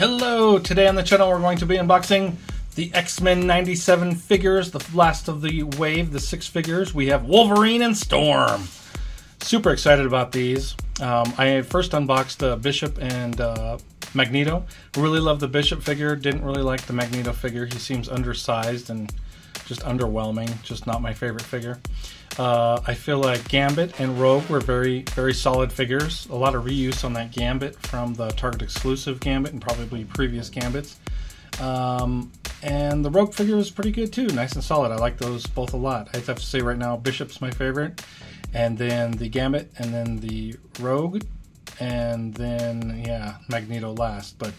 Hello! Today on the channel we're going to be unboxing the X-Men 97 figures, the last of the wave, the 6 figures. We have Wolverine and Storm. Super excited about these. I first unboxed Bishop and Magneto. Really love the Bishop figure, didn't really like the Magneto figure. He seems undersized and just underwhelming, just not my favorite figure. I feel like Gambit and Rogue were very solid figures. A lot of reuse on that Gambit from the Target exclusive Gambit and probably previous Gambits. And the Rogue figure was pretty good too, nice and solid. I like those both a lot. I have to say right now Bishop's my favorite, and then the Gambit, and then the Rogue, and then yeah, Magneto last. But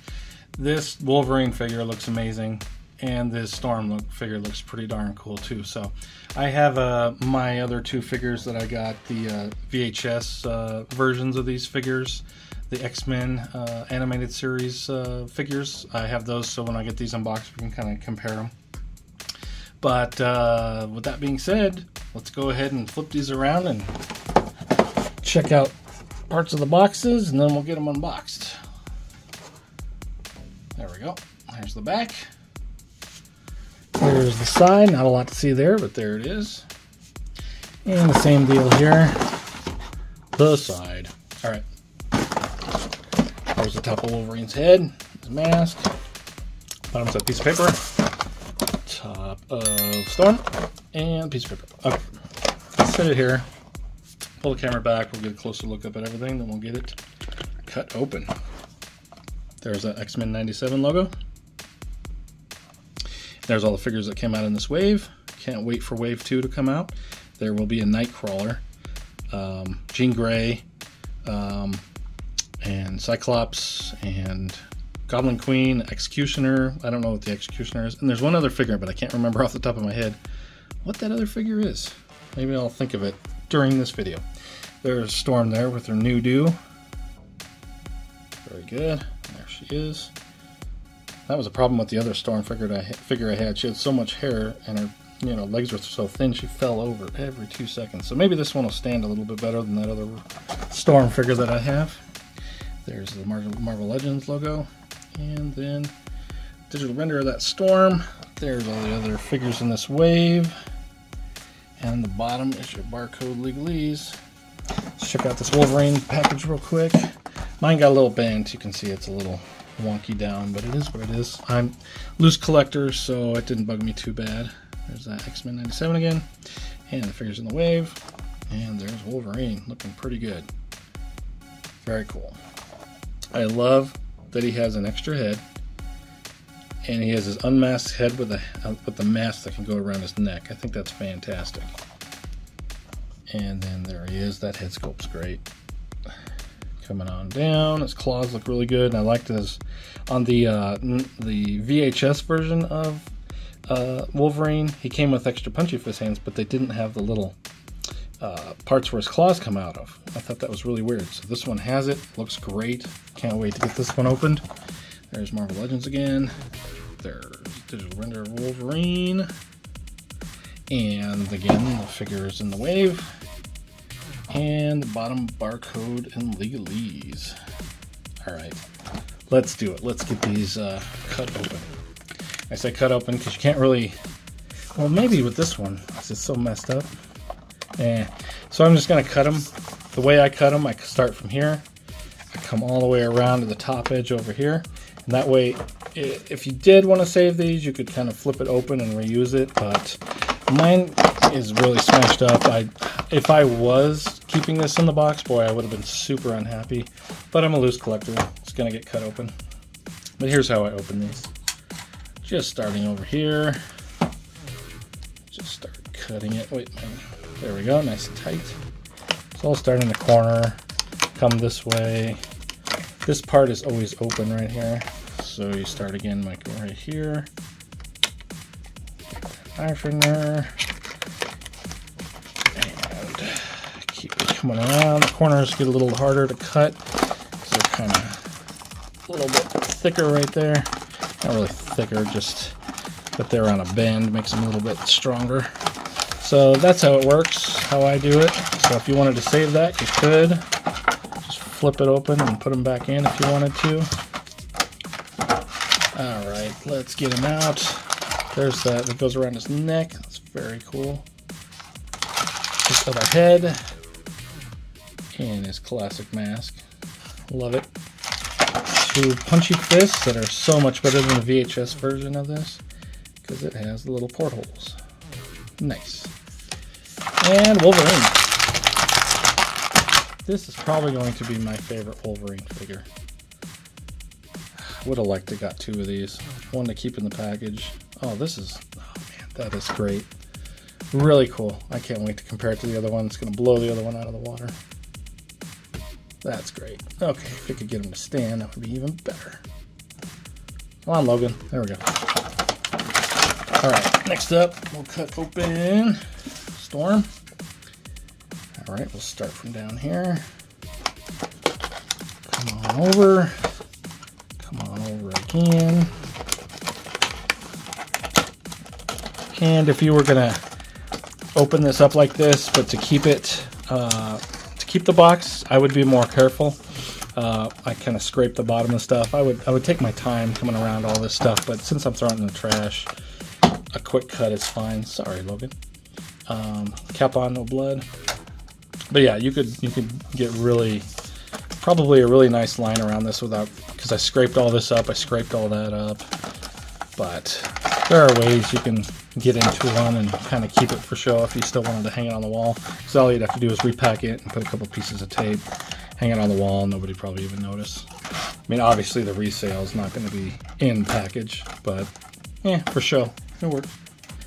this Wolverine figure looks amazing, and this Storm figure looks pretty darn cool too. So I have my other 2 figures that I got, the VHS versions of these figures, the X-Men animated series figures. I have those, so when I get these unboxed we can kind of compare them. But with that being said, let's go ahead and flip these around and check out parts of the boxes, and then we'll get them unboxed. There we go. There's the back. There's the side. Not a lot to see there, but there it is. And the same deal here. The side. Alright. There's the top of Wolverine's head. His mask. Bottom's that piece of paper. Top of Storm. And piece of paper. Okay. Let's set it here. Pull the camera back. We'll get a closer look up at everything. Then we'll get it cut open. There's that X-Men 97 logo. There's all the figures that came out in this wave. Can't wait for wave 2 to come out. There will be a Nightcrawler, Jean Grey, and Cyclops, and Goblin Queen, Executioner. I don't know what the Executioner is. And there's one other figure, but I can't remember off the top of my head what that other figure is. Maybe I'll think of it during this video. There's Storm there with her new do. Very good. There she is. That was a problem with the other Storm figure I had. She had so much hair, and her legs were so thin she fell over every 2 seconds. So maybe this one will stand a little bit better than that other Storm figure that I have. There's the Marvel Legends logo, and then digital render of that Storm. There's all the other figures in this wave, and the bottom is your barcode legalese. Let's check out this Wolverine package real quick. Mine got a little bent. You can see it's a little wonky down, but it is what it is. I'm loose collector, so it didn't bug me too bad. There's that X-Men 97 again, and the figures in the wave, and there's Wolverine looking pretty good. Very cool. I love that he has an extra head, and he has his unmasked head with the mask that can go around his neck. I think that's fantastic. And then there he is. That head sculpt's great. Coming on down, his claws look really good, and I liked his on the VHS version of Wolverine. He came with extra punchy fist hands, but they didn't have the little parts where his claws come out of. I thought that was really weird. So this one has it. Looks great. Can't wait to get this one opened. There's Marvel Legends again. There's digital render of Wolverine, and again the figures in the wave. And the bottom barcode and legalese. Alright, let's do it. Let's get these cut open. I say cut open because you can't really, well, maybe with this one, because it's so messed up. So I'm just going to cut them. The way I cut them, I start from here. I come all the way around to the top edge over here. And that way, if you did want to save these, you could kind of flip it open and reuse it. But mine is really smashed up. If I was keeping this in the box, boy, I would have been super unhappy. But I'm a loose collector. It's going to get cut open. But here's how I open these. Just starting over here. Just start cutting it. Wait, there we go. Nice and tight. So I'll start in the corner. Come this way. This part is always open right here. So you start again like right here. Eye finger. Coming around, the corners get a little harder to cut, so they're kind of a little bit thicker right there. Not really thicker, just that they're on a bend makes them a little bit stronger. So that's how it works, how I do it. So if you wanted to save that, you could. Just flip it open and put them back in if you wanted to. All right, let's get him out. There's that goes around his neck. That's very cool. His other head. And his classic mask. Love it. 2 punchy fists that are so much better than the VHS version of this because it has the little portholes. Nice. And Wolverine. This is probably going to be my favorite Wolverine figure. Would have liked to got 2 of these. One to keep in the package. Oh, this is, oh man, that is great. Really cool. I can't wait to compare it to the other one. It's going to blow the other one out of the water. That's great. Okay, if we could get him to stand, that would be even better. Come on, Logan. There we go. All right, next up, we'll cut open Storm. All right, we'll start from down here. Come on over. Come on over again. And if you were gonna open this up like this, but to keep it, keep the box, I would be more careful. I kind of scrape the bottom of stuff. I would take my time coming around all this stuff, but since I'm throwing it in the trash, a quick cut is fine. Sorry, Logan. Cap on, no blood. But yeah, you could get probably a really nice line around this without, because I scraped all this up, I scraped all that up. But there are ways you can get into one and kind of keep it for show if you still wanted to hang it on the wall. So all you'd have to do is repack it and put a couple pieces of tape, hang it on the wall, and nobody probably even notice. I mean, obviously the resale is not going to be in package, but yeah, for show, it works.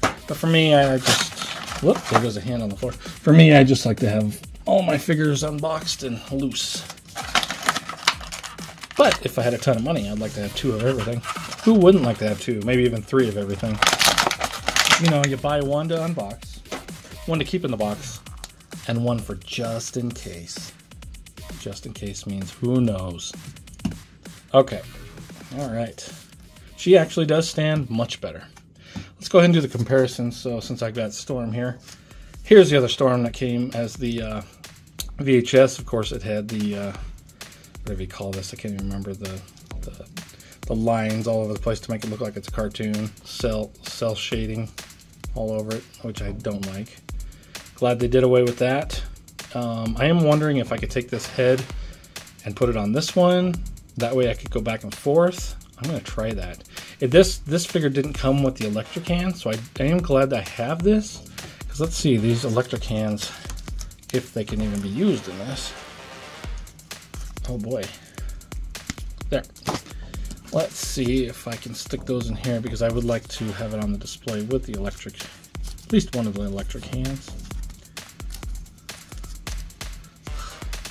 But for me, I just, whoop, there goes a hand on the floor. For me, I just like to have all my figures unboxed and loose. But if I had a ton of money, I'd like to have 2 of everything. Who wouldn't like to have 2? Maybe even 3 of everything. You know, you buy 1 to unbox, 1 to keep in the box, and 1 for just in case. Just in case means who knows. Okay. All right. She actually does stand much better. Let's go ahead and do the comparison. So since I got Storm here, here's the other Storm that came as the VHS. Of course, it had the whatever you call this, I can't even remember, the lines all over the place to make it look like it's a cartoon, cell shading all over it, which I don't like. Glad they did away with that. I am wondering if I could take this head and put it on this one. That way I could go back and forth. I'm going to try that. This figure didn't come with the electric hand, so I am glad that I have this. Because let's see, these electric hands, if they can even be used in this. Oh boy. There. Let's see if I can stick those in here, because I would like to have it on the display with the electric, at least one of the electric hands.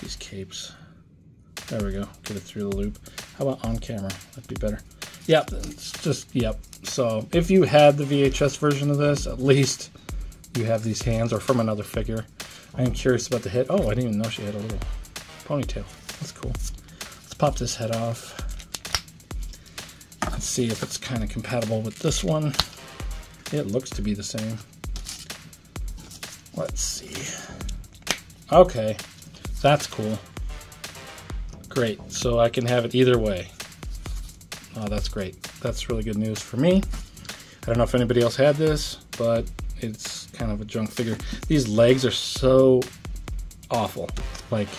These capes. There we go. Get it through the loop. How about on camera? That'd be better. Yep, it's just, yep. So if you had the VHS version of this, at least you have these hands, or from another figure. I am curious about the head. Oh, I didn't even know she had a little ponytail. That's cool. Let's pop this head off. Let's see if it's kind of compatible with this one. It looks to be the same. Let's see. Okay, that's cool. Great, so I can have it either way. Oh, that's great. That's really good news for me. I don't know if anybody else had this, but it's kind of a junk figure. These legs are so awful. Like,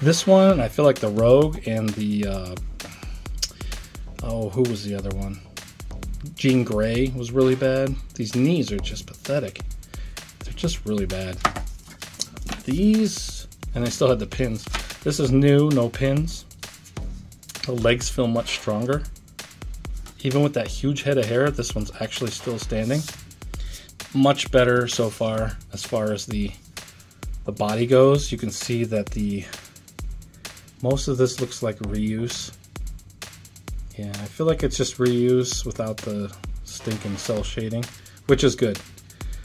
this one, I feel like the Rogue and the, oh, who was the other one? Jean Grey was really bad. These knees are just pathetic. They're just really bad. These, and they still had the pins. This is new, no pins. The legs feel much stronger. Even with that huge head of hair, this one's actually still standing. Much better so far as the body goes. You can see that most of this looks like reuse. Yeah, I feel like it's just reuse without the stinking cell shading, which is good.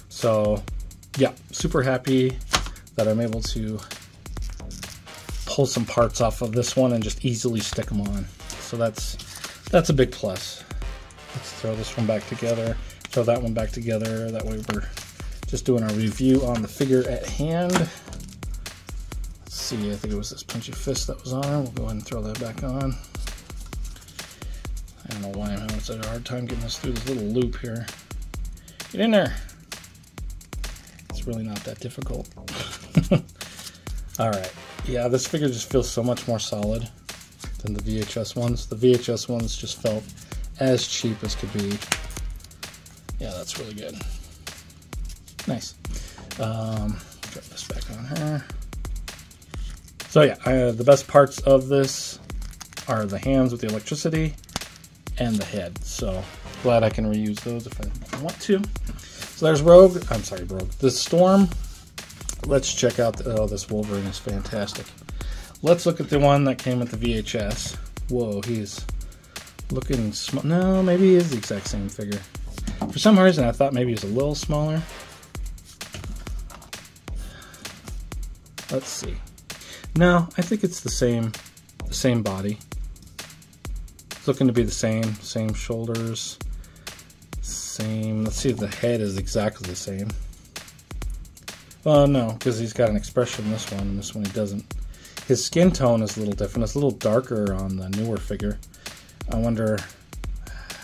So yeah, super happy that I'm able to pull some parts off of this one and just easily stick them on. So that's a big plus. Let's throw this one back together, throw that one back together. That way we're just doing our review on the figure at hand. Let's see, I think it was this punchy fist that was on. We'll go ahead and throw that back on. don't know why I'm having such a hard time getting this through this little loop here. Get in there. It's really not that difficult. Alright. Yeah, this figure just feels so much more solid than the VHS ones. The VHS ones just felt as cheap as could be. Yeah, that's really good. Nice. Drop this back on her. So yeah, the best parts of this are the hands with the electricity and the head. So glad I can reuse those if I want to. So there's Rogue. I'm sorry, Rogue. The Storm. Let's check out. Oh, this Wolverine is fantastic. Let's look at the one that came with the VHS. Whoa, he's looking small. No, maybe he is the exact same figure. For some reason, I thought maybe he's a little smaller. Let's see. No, I think it's the same body. It's looking to be the same shoulders, same. Let's see if the head is exactly the same. Well, no, because he's got an expression in this one, and this one he doesn't. His skin tone is a little different. It's a little darker on the newer figure. I wonder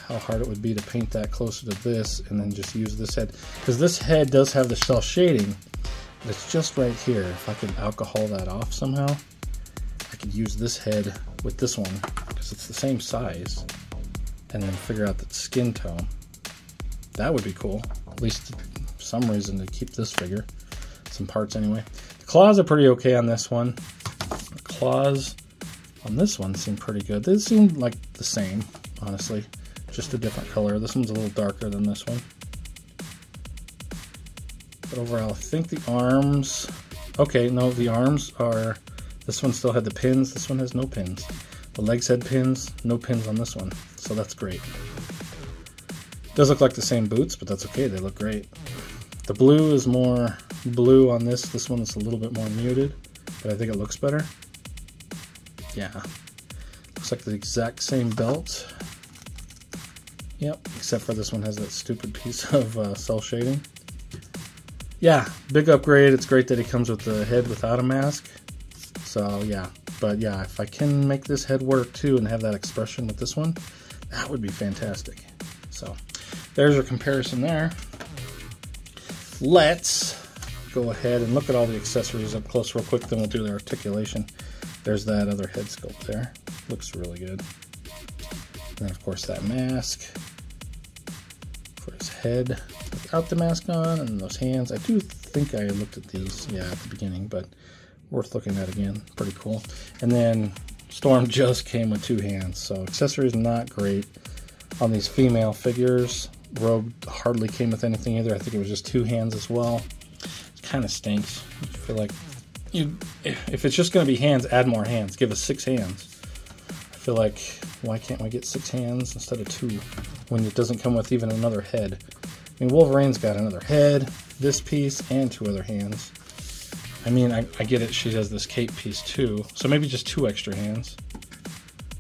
how hard it would be to paint that closer to this and then just use this head. Because this head does have the cell shading, but it's just right here. If I could alcohol that off somehow, I could use this head with this one, because it's the same size, and then figure out the skin tone. That would be cool. At least for some reason to keep this figure. Some parts anyway. The claws are pretty okay on this one. The claws on this one seem pretty good. They seem like the same, honestly. Just a different color. This one's a little darker than this one. But overall, I think the arms... Okay, no, the arms are... This one still had the pins. This one has no pins. The legs had pins. No pins on this one. So that's great. Does look like the same boots, but that's okay. They look great. The blue is more blue on this. This one is a little bit more muted, but I think it looks better. Yeah. Looks like the exact same belt. Yep, except for this one has that stupid piece of cell shading. Yeah, big upgrade. It's great that he comes with the head without a mask. So yeah, but yeah, if I can make this head work too and have that expression with this one, that would be fantastic. So there's your comparison there. Let's go ahead and look at all the accessories up close real quick, then we'll do the articulation. There's that other head sculpt there. Looks really good. And of course that mask for his head without the mask on, and those hands. I do think I looked at these, yeah, at the beginning, but worth looking at again. Pretty cool. And then Storm just came with 2 hands, so accessories not great on these female figures. Rogue hardly came with anything either. I think it was just 2 hands as well. It kind of stinks. I feel like if it's just going to be hands, add more hands. Give us 6 hands. I feel like, why can't we get 6 hands instead of 2 when it doesn't come with even another head? I mean, Wolverine's got another head, this piece, and 2 other hands. I mean, I get it. She has this cape piece too, so maybe just 2 extra hands.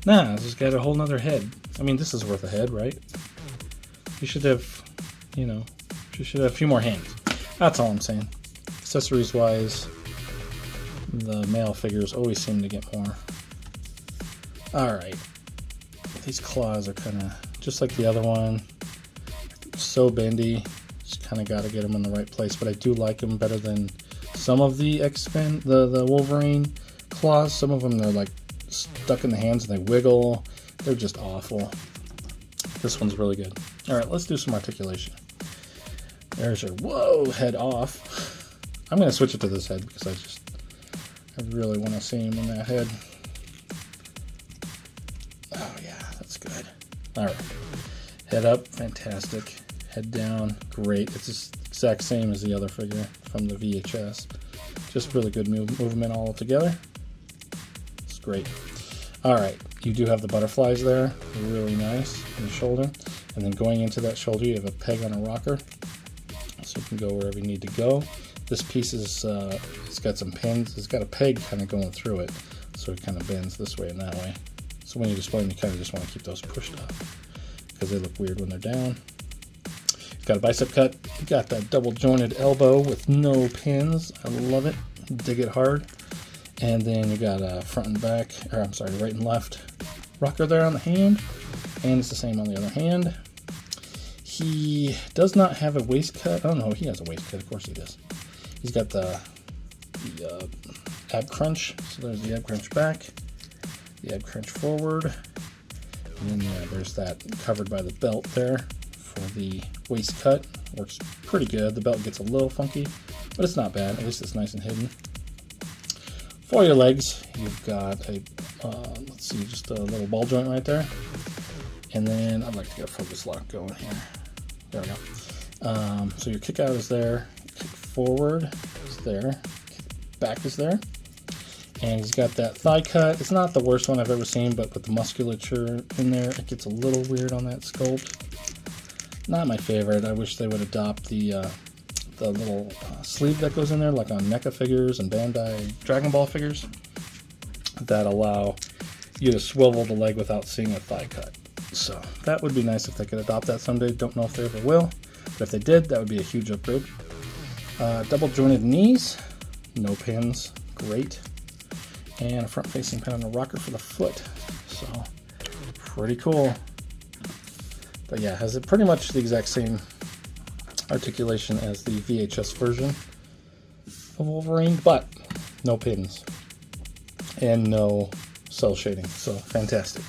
Nah, she's got a whole nother head. I mean, this is worth a head, right? You should have, you know, she should have a few more hands. That's all I'm saying. Accessories wise, the male figures always seem to get more. Alright. These claws are kind of just like the other one. So bendy. Just kind of got to get them in the right place. But I do like them better than some of the X-Men, the Wolverine claws. Some of them, they're like stuck in the hands and they wiggle. They're just awful. This one's really good. Alright, let's do some articulation. There's your, whoa, head off. I'm going to switch it to this head because I really want to see him in that head. Oh yeah, that's good. Alright, head up, fantastic. Head down, great. It's the exact same as the other figure from the VHS. Just really good movement all together. It's great. Alright, you do have the butterflies there, really nice, in the shoulder. And then going into that shoulder, you have a peg on a rocker, so you can go wherever you need to go. This piece is, it's got some pins, it's got a peg kind of going through it, so it kind of bends this way and that way. So when you display them, you kind of just want to keep those pushed up, because they look weird when they're down. It's got a bicep cut, you got that double jointed elbow with no pins, I love it, dig it hard. And then you got a front and back, or I'm sorry, right and left rocker there on the hand. And it's the same on the other hand. He does not have a waist cut. Oh no, he has a waist cut. Of course he does. He's got the ab crunch. So there's the ab crunch back, the ab crunch forward, and then there's that covered by the belt there for the waist cut. Works pretty good. The belt gets a little funky, but it's not bad. At least it's nice and hidden. For your legs, you've got a, let's see, just a little ball joint right there. And then I'd like to get a focus lock going here. There we go. So your kick out is there, kick forward is there, kick back is there. And he's got that thigh cut. It's not the worst one I've ever seen, but with the musculature in there, it gets a little weird on that sculpt. Not my favorite. I wish they would adopt the little sleeve that goes in there, like on NECA figures and Bandai Dragon Ball figures, that allow you to swivel the leg without seeing a thigh cut. So that would be nice if they could adopt that someday. Don't know if they ever will, but if they did, that would be a huge upgrade. Double jointed knees, no pins, great. And a front facing pin on the rocker for the foot. So pretty cool. But yeah, has it pretty much the exact same articulation as the VHS version of Wolverine, but no pins and no cell shading. So fantastic.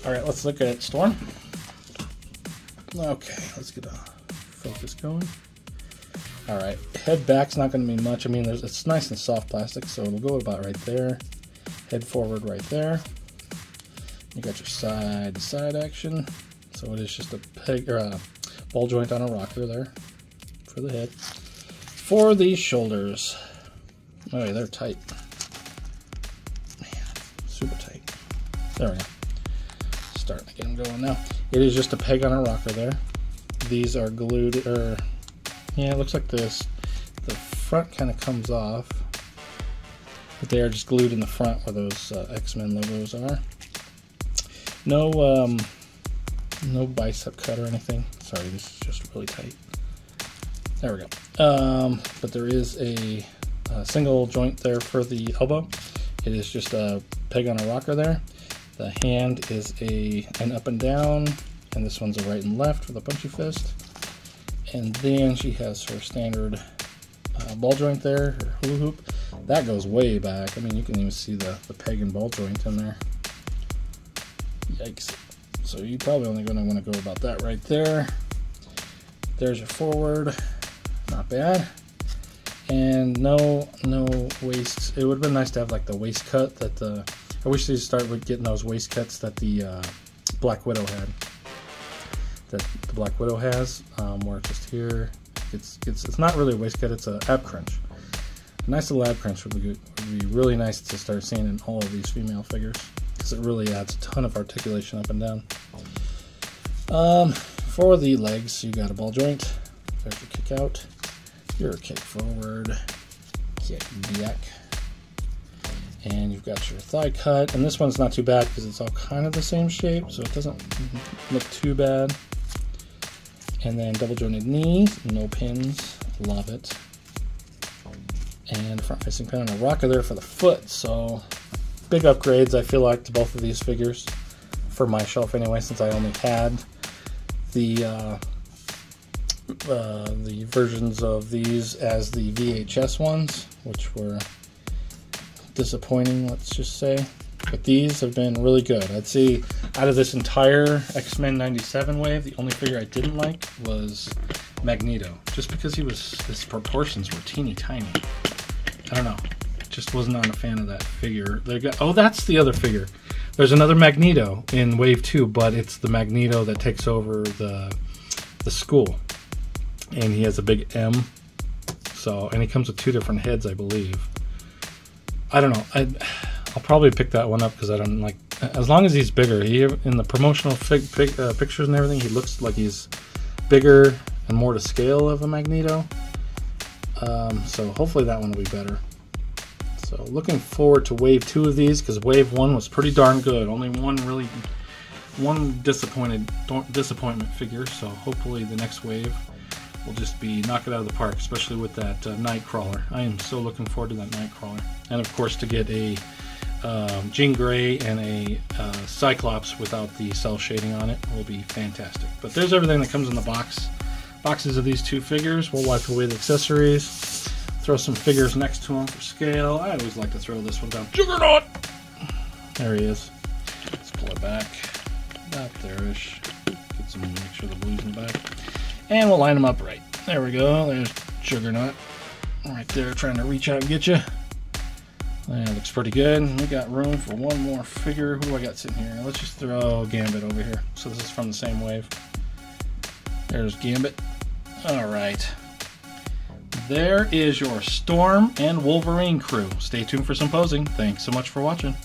All right, let's look at Storm. Okay, let's get a focus going. All right, head back's not going to be much. I mean, it's nice and soft plastic, so it'll go about right there. Head forward right there. You got your side to side action. So it is just a peg or a ball joint on a rocker there for the head. For the shoulders, oh yeah, they're tight. Man, super tight. There we go. Starting to get them going now. It is just a peg on a rocker there. These are glued, or yeah, it looks like this. The front kind of comes off, but they are just glued in the front where those X-Men logos are. No bicep cut or anything. Sorry, this is just really tight. There we go. But there is a single joint there for the elbow. It is just a peg on a rocker there. The hand is an up and down, and this one's a right and left with a punchy fist. And then she has her standard ball joint there, her hula hoop. That goes way back. I mean, you can even see the peg and ball joint in there. Yikes. So you're probably only going to want to go about that right there. There's your forward. Not bad. And no waists. It would have been nice to have like the waist cut that I wish they'd start with getting those waist cuts that the Black Widow had. That the Black Widow has, where it's just here. It's not really a waist cut, it's an ab crunch. A nice little ab crunch would be really nice to start seeing in all of these female figures, because it really adds a ton of articulation up and down. For the legs, you got a ball joint. There's your kick out, your kick forward, kick back, and you've got your thigh cut. And this one's not too bad because it's all kind of the same shape, so it doesn't look too bad. And then double jointed knees, no pins, love it. And front facing pin on a rocker there for the foot. So big upgrades, I feel like, to both of these figures for my shelf anyway, since I only had the versions of these as the VHS ones, which were disappointing, let's just say. But these have been really good. I'd say out of this entire X-Men 97 wave, the only figure I didn't like was Magneto, just because his proportions were teeny tiny. I don't know, just wasn't on a fan of that figure. Oh, that's the other figure. There's another Magneto in Wave 2, but it's the Magneto that takes over the school, and he has a big M. So, and he comes with two different heads, I believe. I don't know. I'll probably pick that one up because I don't like. As long as he's bigger, in the promotional pictures and everything, he looks like he's bigger and more to scale of a Magneto. So hopefully that one will be better. So looking forward to Wave 2 of these, because Wave 1 was pretty darn good. Only one disappointment figure. So hopefully the next wave will just be knock it out of the park, especially with that Nightcrawler. I am so looking forward to that Nightcrawler, and of course to get a Jean Grey and a Cyclops without the cell shading on it will be fantastic. But there's everything that comes in the box. Boxes of these 2 figures. We'll wipe away the accessories. Throw some figures next to them for scale. I always like to throw this one down. Juggernaut! There he is. Let's pull it back. About there-ish. Get some, make sure the blue's in the back. And we'll line them up right. There we go. There's Juggernaut. Right there, trying to reach out and get you. That looks pretty good. We got room for one more figure. Who do I got sitting here? Let's just throw Gambit over here. So this is from the same wave. There's Gambit. Alright. There is your Storm and Wolverine crew. Stay tuned for some posing. Thanks so much for watching.